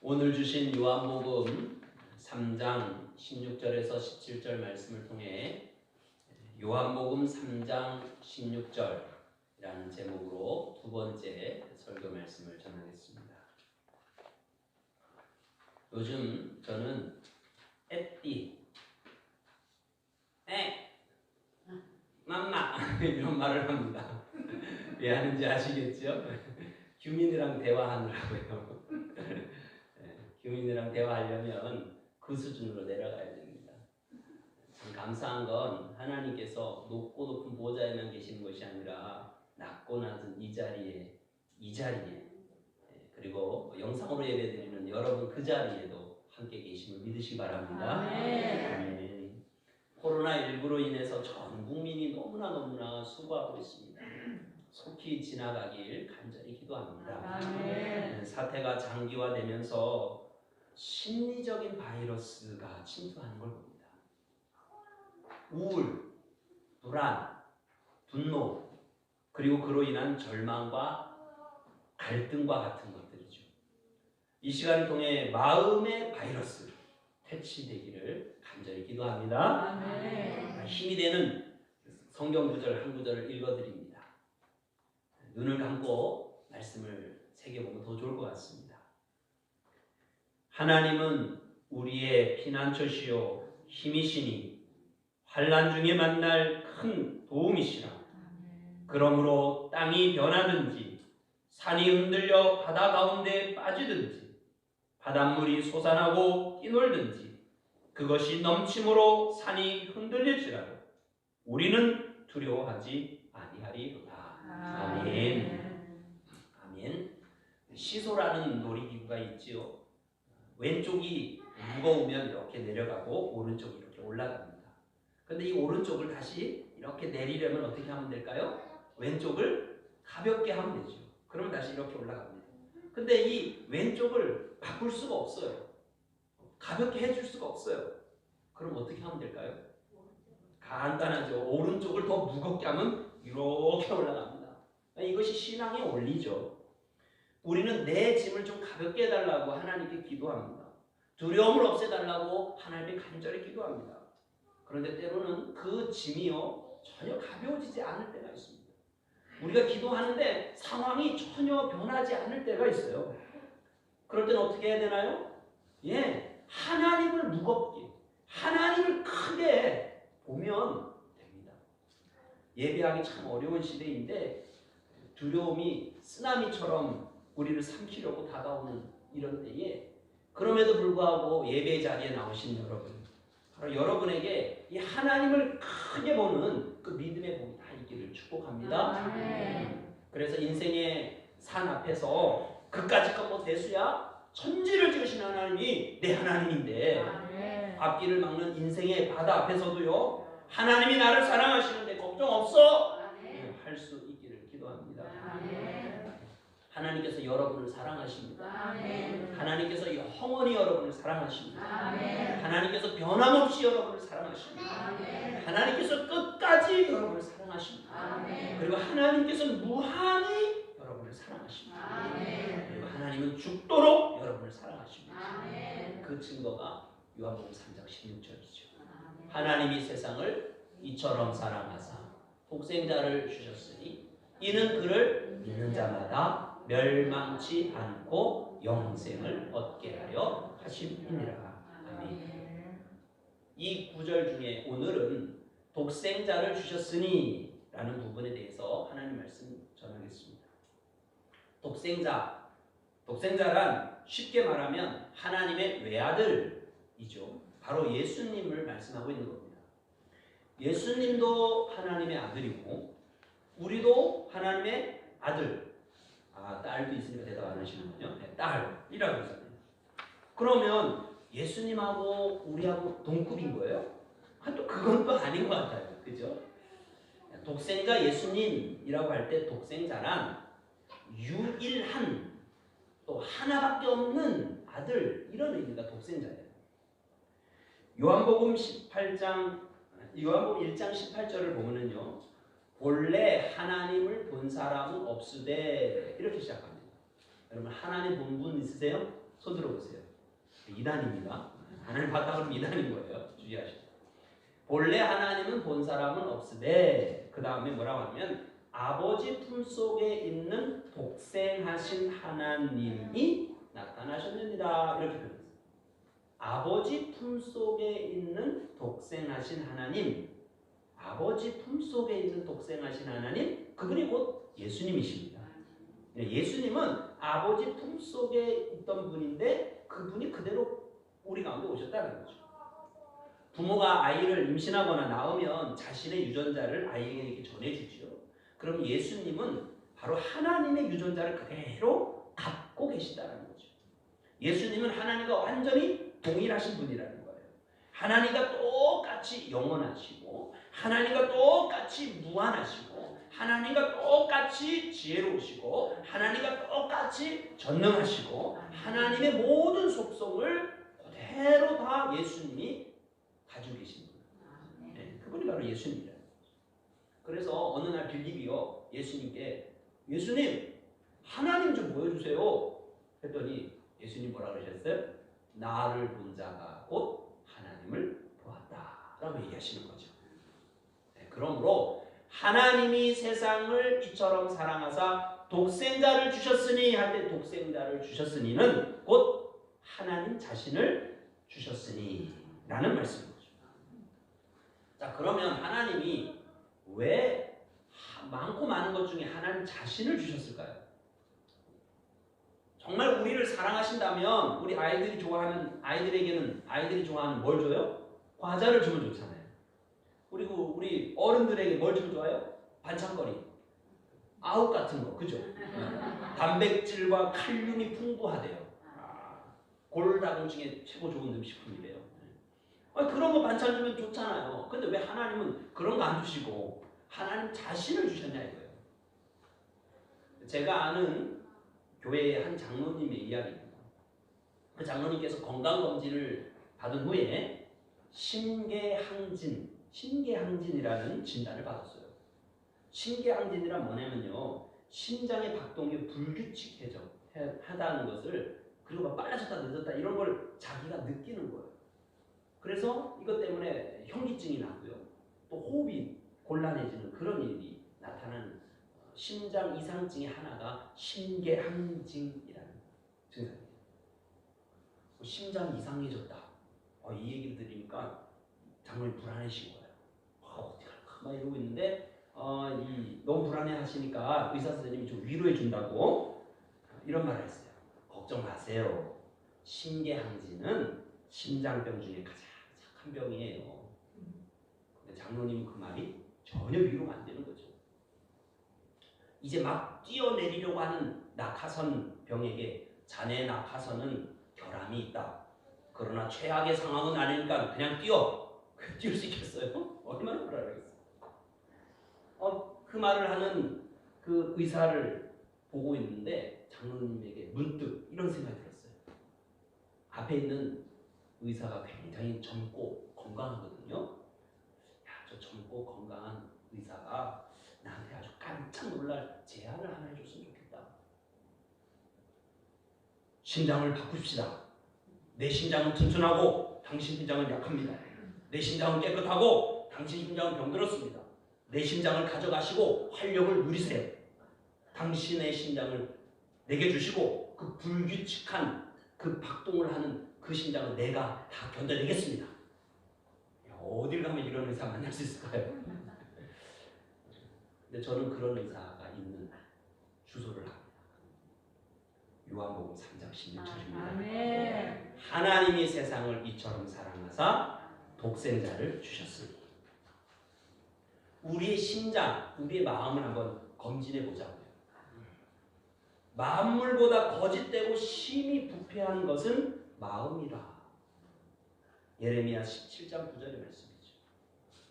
오늘 주신 요한복음 3장 16절에서 17절 말씀을 통해 요한복음 3장 16절이라는 제목으로 두 번째 설교 말씀을 전하겠습니다. 요즘 저는 에띠, 맘마 이런 말을 합니다. 왜 하는지 아시겠죠? 규민이랑 대화하느라고요. 규민이랑 대화하려면 그 수준으로 내려가야 됩니다. 참 감사한 건 하나님께서 높고 높은 보좌에만 계시는 것이 아니라 낮고 낮은 이 자리에 그리고 영상으로 예배드리는 여러분 그 자리에도 함께 계심을 믿으시기 바랍니다. 아멘. 코로나19로 인해서 전 국민이 너무나 수고하고 있습니다. 속히 지나가길 간절히 기도합니다. 사태가 장기화되면서 심리적인 바이러스가 침투하는 걸 봅니다. 우울, 불안, 분노, 그리고 그로 인한 절망과 갈등과 같은 것들이죠. 이 시간을 통해 마음의 바이러스 퇴치되기를 간절히 기도합니다. 힘이 되는 성경 구절 한 구절을 읽어드립니다. 눈을 감고 말씀을 새겨보면 더 좋을 것 같습니다. 하나님은 우리의 피난처시요 힘이시니 환난 중에 만날 큰 도움이시라. 그러므로 땅이 변하든지 산이 흔들려 바다 가운데 빠지든지 바닷물이 솟아나고 뛰놀든지 그것이 넘침으로 산이 흔들릴지라도 우리는 두려워하지 아니하리로다. 아멘. 시소라는 놀이기구가 있지요. 왼쪽이 무거우면 이렇게 내려가고 오른쪽이 이렇게 올라갑니다. 근데 이 오른쪽을 다시 이렇게 내리려면 어떻게 하면 될까요? 왼쪽을 가볍게 하면 되죠. 그러면 다시 이렇게 올라갑니다. 근데 이 왼쪽을 바꿀 수가 없어요. 가볍게 해줄 수가 없어요. 그럼 어떻게 하면 될까요? 간단하죠. 오른쪽을 더 무겁게 하면 이렇게 올라갑니다. 이것이 신앙의 원리죠. 우리는 내 짐을 좀 가볍게 해달라고 하나님께 기도합니다. 두려움을 없애달라고 하나님께 간절히 기도합니다. 그런데 때로는 그 짐이요 전혀 가벼워지지 않을 때가 있습니다. 우리가 기도하는데 상황이 전혀 변하지 않을 때가 있어요. 그럴 때는 어떻게 해야 되나요? 하나님을 무겁게, 하나님을 크게 보면 됩니다. 예배하기 참 어려운 시대인데 두려움이 쓰나미처럼 우리를 삼키려고 다가오는 이런 때에 그럼에도 불구하고 예배 자리에 나오신 여러분, 바로 여러분에게 이 하나님을 크게 보는 그 믿음의 복이 다 있기를 축복합니다. 그래서 인생의 산 앞에서 그까짓 건 뭐 대수야? 천지를 지으신 하나님이 내 하나님인데 앞길을 막는 인생의 바다 앞에서도요 하나님이 나를 사랑하시는데 걱정 없어 할 수 있기를 기도합니다. 하나님께서 여러분을 사랑하십니다. 하나님께서 영원히 여러분을 사랑하십니다. 하나님께서 변함없이 여러분을 사랑하십니다. 하나님께서 끝까지 여러분을 사랑하십니다. 그리고 하나님께서는 무한히 여러분을 사랑하십니다. 그리고 하나님은 죽도록 여러분을 사랑하십니다. 그 증거가 요한복음 3장 16절이죠. 하나님이 세상을 이처럼 사랑하사 독생자를 주셨으니 이는 그를 믿는 자마다 멸망치 않고 영생을 얻게 하려 하심이니라. 아멘. 이 구절 중에 오늘은 독생자를 주셨으니 라는 부분에 대해서 하나님 말씀 전하겠습니다. 독생자란 쉽게 말하면 하나님의 외아들이죠. 바로 예수님을 말씀하고 있는 겁니다. 예수님도 하나님의 아들이고 우리도 하나님의 아들. 딸도 있으니까 대답 안 하시는군요. 딸이라고 했잖아요. 그러면 예수님하고 우리하고 동급인 거예요? 또 그건 또 아닌 것 같아요. 그죠? 독생자 예수님이라고 할 때 독생자란 유일한 또 하나밖에 없는 아들 이런 의미가 독생자예요. 요한복음 1장 18절을 보면은요. 본래 하나님을 본 사람은 없으되 이렇게 시작합니다. 여러분 하나님 본 분 있으세요? 손 들어보세요. 이단입니다. 하나님 봤다 그러면 이단인 거예요. 주의하시오. 본래 하나님은 본 사람은 없으되 그 다음에 뭐라고 하면 아버지 품속에 있는 독생하신 하나님이 나타나셨느니라 이렇게 표현했어요. 아버지 품속에 있는 독생하신 하나님, 아버지 품속에 있는 독생하신 하나님, 그분이 곧 예수님이십니다. 예수님은 아버지 품속에 있던 분인데 그분이 그대로 우리 가운데 오셨다는 거죠. 부모가 아이를 임신하거나 낳으면 자신의 유전자를 아이에게 전해주죠. 그럼 예수님은 바로 하나님의 유전자를 그대로 갖고 계시다는 거죠. 예수님은 하나님과 완전히 동일하신 분이라는 거예요. 하나님과 똑같이 영원하시고 하나님과 똑같이 무한하시고 하나님과 똑같이 지혜로우시고 하나님과 똑같이 전능하시고 하나님의 모든 속성을 그대로 다 예수님이 가지고 계신 분. 네, 그분이 바로 예수님이라는 거죠. 그래서 어느 날 빌립이요 예수님께 예수님 하나님 좀 보여주세요 했더니 예수님 뭐라 그러셨어요? 나를 본 자가 곧 하나님을 보았다라고 얘기하시는 거죠. 네, 그러므로 하나님이 세상을 이처럼 사랑하사 독생자를 주셨으니 할 때 독생자를 주셨으니는 곧 하나님 자신을 주셨으니 라는 말씀인 거죠. 자, 그러면 하나님이 왜 많고 많은 것 중에 하나님 자신을 주셨을까요? 정말 우리를 사랑하신다면 우리 아이들이 좋아하는 아이들에게는 아이들이 좋아하는 뭘 줘요? 과자를 주면 좋잖아요. 그리고 우리 어른들에게 뭘 주면 좋아요? 반찬거리, 아욱 같은 거, 그죠? 단백질과 칼륨이 풍부하대요. 골다공 중에 최고 좋은 음식품이래요. 그런 거 반찬 주면 좋잖아요. 근데 왜 하나님은 그런 거 안 주시고 하나님 자신을 주셨냐 이거예요. 제가 아는 교회의 한 장로님의 이야기입니다. 그 장로님께서 건강검진을 받은 후에 심계항진이라는 진단을 받았어요. 심계항진이란 뭐냐면요, 심장의 박동이 불규칙해져 하다는 것을, 그리고 빨라졌다 늦었다 이런 걸 자기가 느끼는 거예요. 그래서 이것 때문에 현기증이 나고요, 또 호흡이 곤란해지는 그런 일이 나타나는 심장 이상증의 하나가 심계항진이라는 증상이에요. 심장이 이상해졌다. 이 얘기를 들으니까 장로님 불안해진 거예요. 어떻게 할까 막 이러고 있는데 너무 불안해하시니까 의사 선생님이 좀 위로해 준다고 이런 말을 했어요. 걱정 마세요. 심계항진은 심장병 중에 가장 착한 병이에요. 근데 장로님 그 말이 전혀 위로가 안 되는 거죠. 이제 막 뛰어내리려고 하는 낙하선 병에게 자네 낙하선은 결함이 있다. 그러나 최악의 상황은 아니니까 그냥 뛰어. 뛸 수 있겠어요? 얼마나 불안하겠어요. 그 말을 하는 그 의사를 보고 있는데 장로님에게 문득 이런 생각이 들었어요. 앞에 있는 의사가 굉장히 젊고 건강하거든요. 야, 저 젊고 건강한 의사가 나한테 아주 깜짝 놀랄 제안을 하나 해줬으면 좋겠다. 심장을 바꿉시다. 내 심장은 튼튼하고 당신 심장은 약합니다. 내 심장은 깨끗하고 당신 심장은 병들었습니다. 내 심장을 가져가시고 활력을 누리세요. 당신의 심장을 내게 주시고 그 불규칙한 그 박동을 하는 그 심장은 내가 다 견뎌내겠습니다. 어딜 가면 이런 의사 만날 수 있을까요? 근데 저는 그런 의사가 있는 주소를 합니다. 요한복음 3장 16절입니다. 하나님이 세상을 이처럼 사랑하사 독생자를 주셨으니. 우리의 심장, 우리의 마음을 한번 검진해 보자고요. 만물보다 거짓되고 심히 부패한 것은 마음이라. 예레미야 17장 9절의 말씀이죠.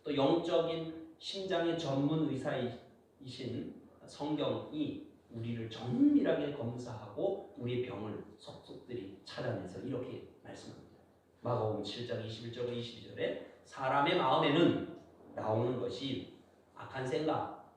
또 영적인 심장의 전문 의사이신 성경이 우리를 정밀하게 검사하고 우리의 병을 속속들이 찾아내서 이렇게 말씀합니다. 마가복음 7장 21절과 22절에 사람의 마음에는 나오는 것이 악한 생각,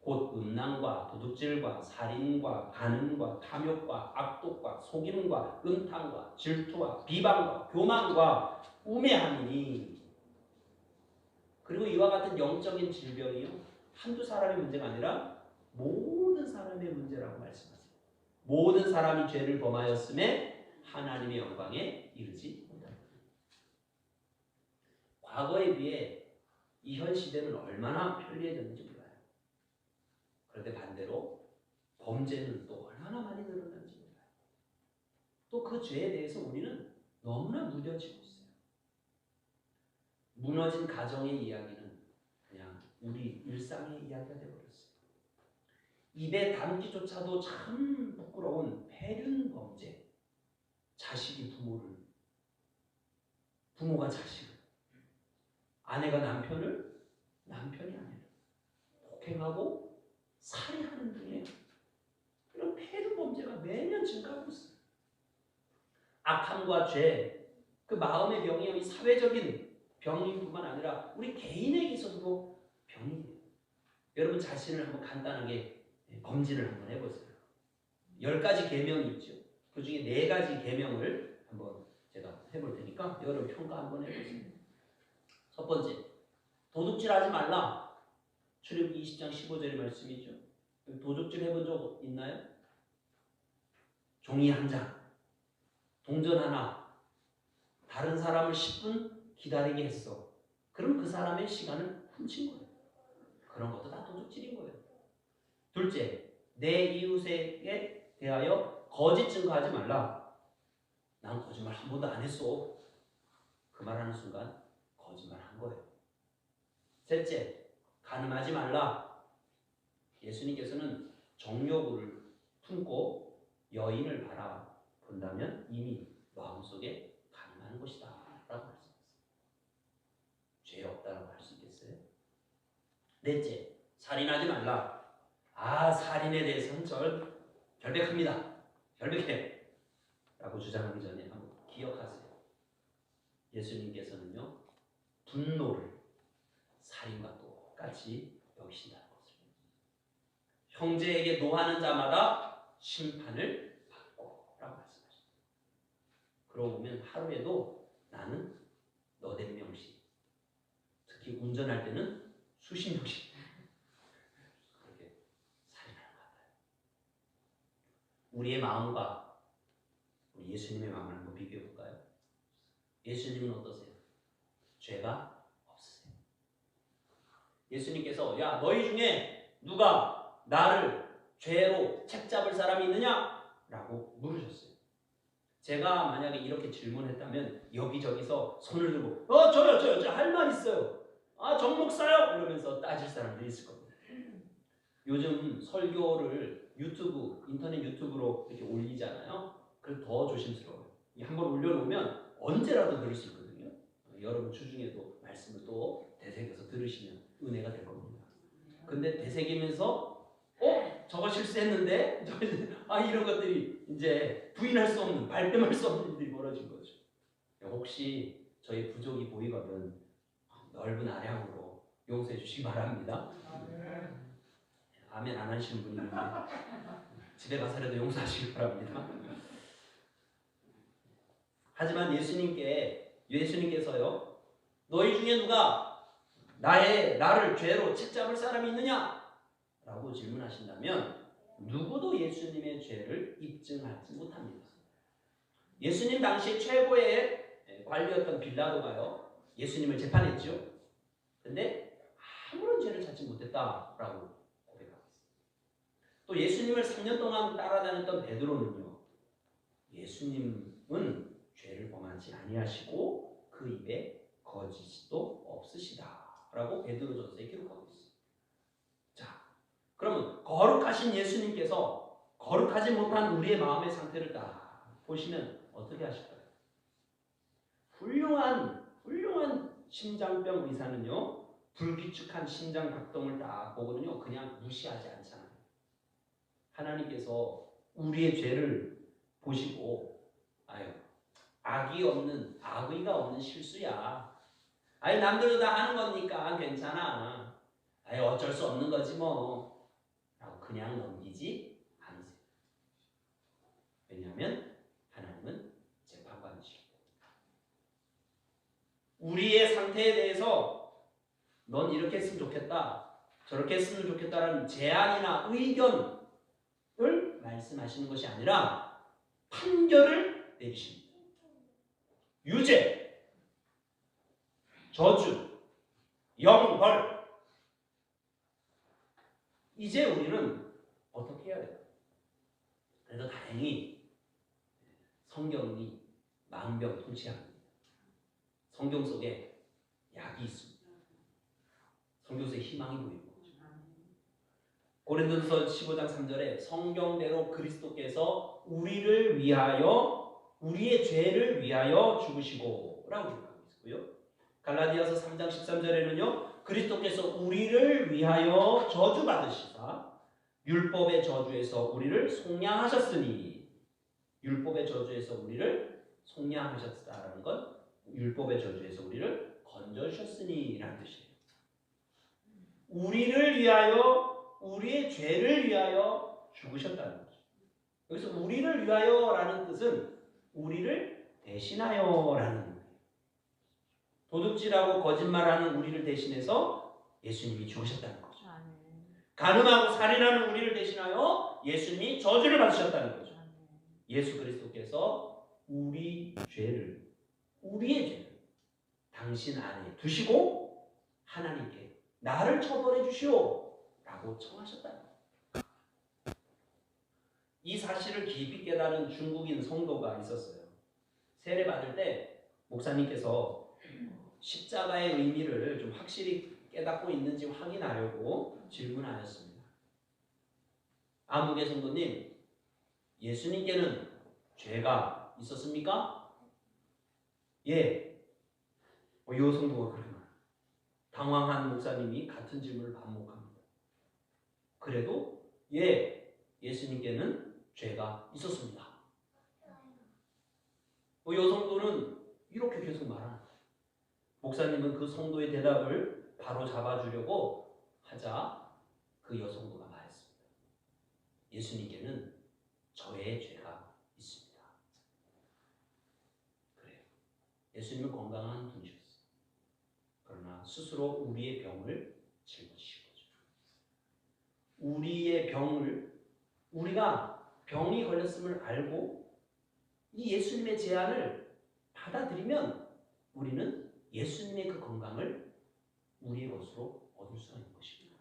곧 음란과 도둑질과 살인과 간음과 탐욕과 악독과 속임과 음탕과 질투와 비방과 교만과 우매함이니. 그리고 이와 같은 영적인 질병이요 한두 사람의 문제가 아니라 모든 사람의 문제라고 말씀하세요. 모든 사람이 죄를 범하였음에 하나님의 영광에 이르지 못한다. 과거에 비해 이 현 시대는 얼마나 편리해졌는지 몰라요. 그런데 반대로 범죄는 또 얼마나 많이 늘어났는지 몰라요. 또 그 죄에 대해서 우리는 너무나 무뎌지고 있어요. 무너진 가정의 이야기는 그냥 우리 일상의 이야기가 되어버렸어요. 입에 담기조차도 참 부끄러운 폐륜 범죄. 자식이 부모를, 부모가 자식을, 아내가 남편을, 남편이 아내를 폭행하고 살해하는 등의 이런 폐륜 범죄가 매년 증가하고 있어요. 악함과 죄, 그 마음의 병이 사회적인 병인 뿐만 아니라 우리 개인에게 있어서도 병이에요. 여러분 자신을 한번 간단하게 검진을 한번 해보세요. 10가지 계명이 있죠. 그 중에 4가지 계명을 한번 제가 해볼 테니까 여러분 평가 한번 해보세요. 첫 번째, 도둑질하지 말라. 출애굽기 20장 15절의 말씀이죠. 도둑질 해본 적 있나요? 종이 한 장, 동전 하나, 다른 사람을 10분 기다리게 했어. 그럼 그 사람의 시간을 훔친 거예요. 그런 것도 다 도둑질인 거예요. 둘째, 내 이웃에게 대하여 거짓 증거하지 말라. 난 거짓말 한 번도 안 했어. 그 말하는 순간 거짓말 한 거예요. 셋째, 간음하지 말라. 예수님께서는 정욕을 품고 여인을 바라본다면 이미 마음속에 간음하는 것이다 라고 말씀하셨어요. 죄 없다라고 할 수 있겠어요? 넷째, 살인하지 말라. 살인에 대해서는 결백합니다. 결백해 라고 주장하기 전에 한번 기억하세요. 예수님께서는요 분노를 살인과 똑같이 여기신다는 것을. 형제에게 노하는 자마다 심판을 받고 라고 말씀하십니다. 그러고 보면 하루에도 나는 너댓 명씩, 특히 운전할 때는 수십 명씩 그렇게 살인하는 것 같아요. 우리의 마음과 우리 예수님의 마음을 한번 비교해 볼까요? 예수님은 어떠세요? 죄가 없으세요. 예수님께서 야 너희 중에 누가 나를 죄로 책잡을 사람이 있느냐? 라고 물으셨어요. 제가 만약에 이렇게 질문했다면 여기저기서 손을 들고 저요 할 말 있어요. 정 목사요 이러면서 따질 사람들이 있을 겁니다. 요즘 설교를 인터넷 유튜브로 이렇게 올리잖아요. 그래서 더 조심스러워요. 한번 올려놓으면 언제라도 들을 수 있거든요. 여러분 주중에도 말씀을 또 되새겨서 들으시면 은혜가 될 겁니다. 근데 되새기면서 저거 실수했는데 이런 것들이 이제 부인할 수 없는, 발뺌할 수 없는 일이 벌어진 거죠. 혹시 저희 부족이 보이거든 넓은 아량으로 용서해 주시기 바랍니다. 아멘 안 하시는 분이 있는데 집에 가서라도 용서하시기 바랍니다. 하지만 예수님께서요 너희 중에 누가 나를 죄로 책잡을 사람이 있느냐? 라고 질문하신다면 누구도 예수님의 죄를 입증하지 못합니다. 예수님 당시 최고의 관리였던 빌라도가요 예수님을 재판했죠. 근데 아무런 죄를 찾지 못했다라고 고백하고 있습니다. 또 예수님을 3년 동안 따라다녔던 베드로는요 예수님은 죄를 범하지 아니하시고 그 입에 거짓도 없으시다라고 베드로전서에 기록하고 있습니다. 그러면 거룩하신 예수님께서 거룩하지 못한 우리의 마음의 상태를 딱 보시면 어떻게 하실까요? 훌륭한 심장병 의사는요 불규칙한 심장 박동을 딱 보거든요. 그냥 무시하지 않잖아요. 하나님께서 우리의 죄를 보시고 악의가 없는 실수야. 남들도 다 하는 거니까 괜찮아. 어쩔 수 없는 거지 뭐. 그냥 넘기지 않으세요. 왜냐하면 하나님은 재판관이시기 때문에. 우리의 상태에 대해서 넌 이렇게 했으면 좋겠다, 저렇게 했으면 좋겠다라는 제안이나 의견을 말씀하시는 것이 아니라 판결을 내리십니다. 유죄, 저주, 영벌. 이제 우리는 어떻게 해야 돼요? 그래도 다행히 성경이 만병통치약입니다. 성경 속에 약이 있습니다. 성경 속에 희망이 보이는 거죠. 고린도전서 15장 3절에 성경대로 그리스도께서 우리를 위하여 우리의 죄를 위하여 죽으시고 라고 기록하고 있고요. 갈라디아서 3장 13절에는요. 그리스도께서 우리를 위하여 저주받으시사 율법의 저주에서 우리를 속량하셨으니, 율법의 저주에서 우리를 속량하셨다라는 건 율법의 저주에서 우리를 건져주셨으니 라는 뜻이에요. 우리를 위하여, 우리의 죄를 위하여 죽으셨다는 거죠. 여기서 우리를 위하여라는 뜻은 우리를 대신하여라는 거예요. 도둑질하고 거짓말하는 우리를 대신해서 예수님이 죽으셨다는 거죠. 간음하고 살인하는 우리를 대신하여 예수님이 저주를 받으셨다는 거죠. 예수 그리스도께서 우리의 죄를 당신 안에 두시고 하나님께 나를 처벌해 주시오 라고 청하셨다는 거예요. 이 사실을 깊이 깨달은 중국인 성도가 있었어요. 세례 받을 때 목사님께서 십자가의 의미를 좀 확실히 깨닫고 있는지 확인하려고 질문하였습니다. 아무개 성도님, 예수님께는 죄가 있었습니까? 예. 이 성도가 그렇게 말해요. 당황한 목사님이 같은 질문을 반복합니다. 그래도 예, 예수님께는 죄가 있었습니다. 이 성도는 이렇게 계속 말합니다. 목사님은 그 성도의 대답을 바로 잡아주려고 하자 그 여성도가 말했습니다. 예수님께는 저의 죄가 있습니다. 그래요. 예수님은 건강한 분이셨어요. 그러나 스스로 우리의 병을 짊어지신 거죠. 우리의 병을, 우리가 병이 걸렸음을 알고 이 예수님의 제안을 받아들이면 우리는 예수님의 그 건강을 우리의 것으로 얻을 수 있는 것입니다.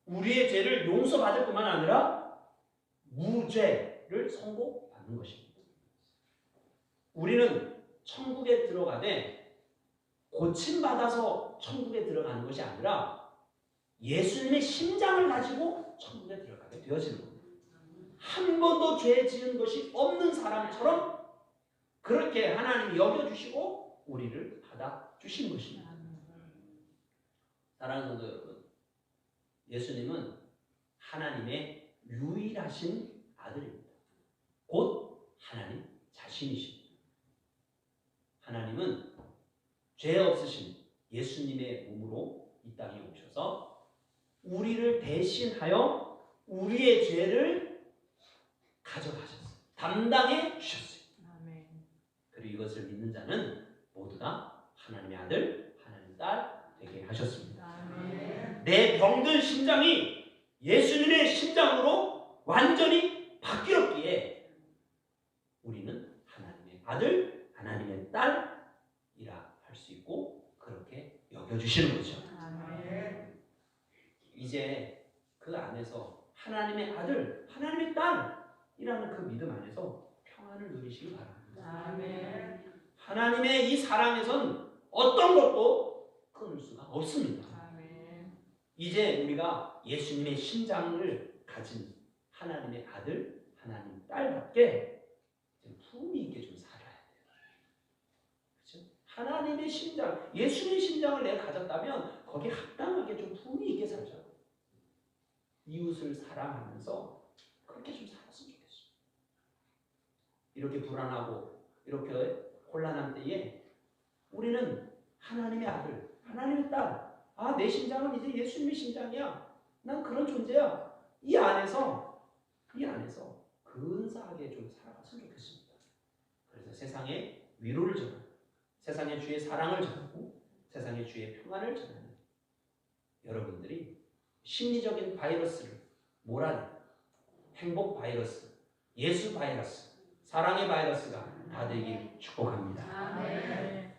우리의 죄를 용서받을 뿐만 아니라 무죄를 선고받는 것입니다. 우리는 천국에 들어가되 고침받아서 천국에 들어가는 것이 아니라 예수님의 심장을 가지고 천국에 들어가게 되어지는 겁니다. 한 번도 죄 지은 것이 없는 사람처럼 그렇게 하나님이 여겨주시고 우리를 받아주신 것입니다. 사랑하는 성도 여러분, 예수님은 하나님의 유일하신 아들입니다. 곧 하나님 자신이십니다. 하나님은 죄 없으신 예수님의 몸으로 이 땅에 오셔서 우리를 대신하여 우리의 죄를 가져가셨어요. 담당해 주셨어요. 그리고 이것을 믿는 자는 모두 다 하나님의 아들, 하나님의 딸 되게 하셨습니다. 내 병든 심장이 예수님의 심장으로 완전히 바뀌었기에 우리는 하나님의 아들, 하나님의 딸이라 할 수 있고 그렇게 여겨주시는 거죠. 이제 그 안에서 하나님의 아들, 하나님의 딸이라는 그 믿음 안에서 평안을 누리시기 바랍니다. 아멘. 하나님의 이 사랑에선 어떤 것도 끊을 수가 없습니다. 아멘. 이제 우리가 예수님의 심장을 가진 하나님의 아들, 하나님 딸답게 품위 있게 좀 살아야 돼요. 그렇죠? 하나님의 심장, 예수님의 심장을 내가 가졌다면 거기에 합당하게 좀 품위 있게 살자. 이웃을 사랑하면서 그렇게 좀 살았으면 좋겠어요. 이렇게 불안하고 이렇게 혼란한 때에 우리는 하나님의 아들, 하나님의 딸, 내 심장은 이제 예수님의 심장이야. 난 그런 존재야. 이 안에서 근사하게 좀 살아갔으면 좋겠습니다. 그래서 세상에 위로를 전하고, 세상에 주의 사랑을 전하고, 세상에 주의 평안을 전하는 여러분들이 심리적인 바이러스를 몰아내는 행복 바이러스, 예수 바이러스, 사랑의 바이러스가 다 되길 축복합니다. 아멘.